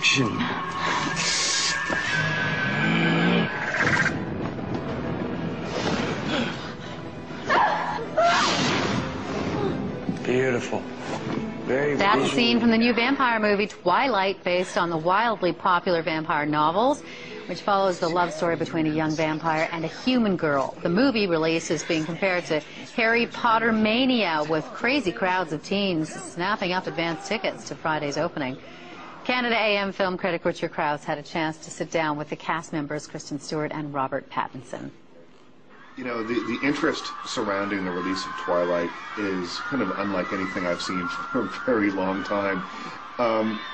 action. Beautiful. Very That's a visual. scene from the new vampire movie Twilight, based on the wildly popular vampire novels, which follows the love story between a young vampire and a human girl. The movie release is being compared to Harry Potter mania, with crazy crowds of teens snapping up advance tickets to Friday's opening. Canada AM film critic Richard Krause had a chance to sit down with the cast members Kristen Stewart and Robert Pattinson. You know, the interest surrounding the release of Twilight is kind of unlike anything I've seen for a very long time.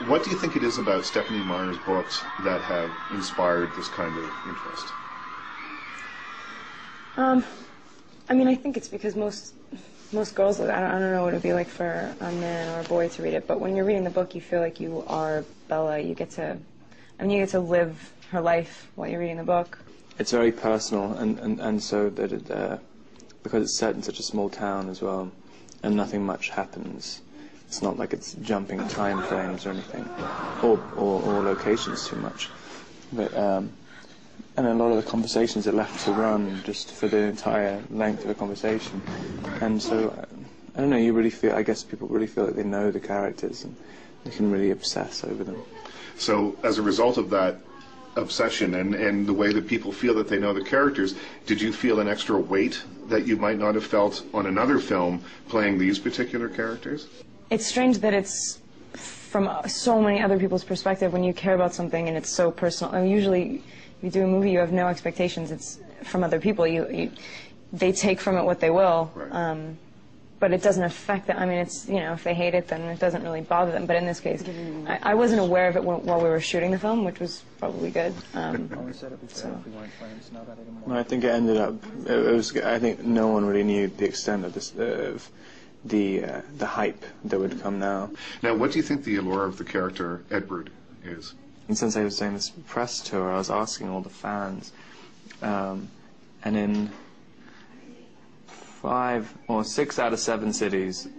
What do you think it is about Stephanie Meyer's books that have inspired this kind of interest? I mean, I think it's because most girls, I don't know what it would be like for a man or a boy to read it, but when you're reading the book, you feel like you are Bella. You get to live her life while you're reading the book. It's very personal, and so that it, because it's set in such a small town as well, and nothing much happens. It's not like it's jumping time frames or anything, or locations too much. But and a lot of the conversations are left to run just for the entire length of a conversation, and so I don't know. You really feel, I guess, people really feel like they know the characters and they can really obsess over them. So, as a result of that obsession and the way that people feel that they know the characters, did you feel an extra weight that you might not have felt on another film playing these particular characters? It's strange that it's from so many other people's perspective when you care about something and it's so personal. I mean, usually, if you do a movie, you have no expectations. It's from other people. They take from it what they will. Right. But it doesn't affect them. I mean, it's, you know, if they hate it, then it doesn't really bother them. But in this case, I wasn't aware of it while we were shooting the film, which was probably good. So. Well, I think it ended up. It was. I think no one really knew the extent of this, the hype that would come now. Now, what do you think the allure of the character Edward is? And since I was doing this press tour, I was asking all the fans, and in 5 or 6 out of 7 cities,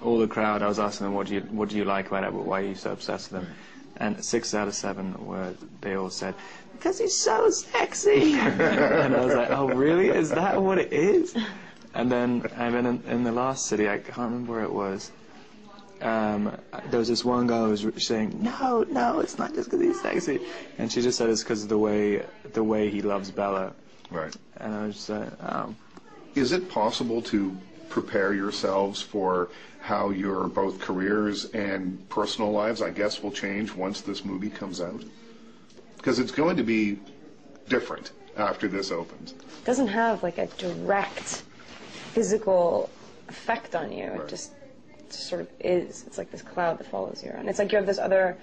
all the crowd, I was asking them, what do you like about Edward? Why are you so obsessed with him? And 6 out of 7 they all said, because he's so sexy. And I was like, oh really? Is that what it is? And then in the last city, I can't remember where it was. There was this one girl who was saying, no, it's not just because he's sexy, and she just said it's because of the way he loves Bella. Right. And I was just like, oh. Is it possible to prepare yourselves for how your both careers and personal lives, I guess, will change once this movie comes out? Because it's going to be different after this opens. It doesn't have like a direct physical effect on you. Right. It just sort of is. It's like this cloud that follows you around. It's like you have this other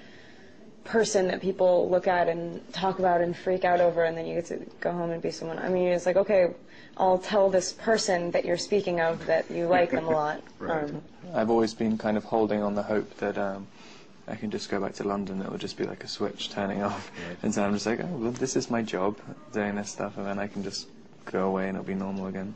person that people look at and talk about and freak out over, and then you get to go home and be someone. I mean, it's like, okay, I'll tell this person that you're speaking of that you like them a lot. Right. I've always been kind of holding on the hope that I can just go back to London. It will just be like a switch turning off. Right. And so I'm just like, oh, well, this is my job, doing this stuff, and then I can just go away and it'll be normal again.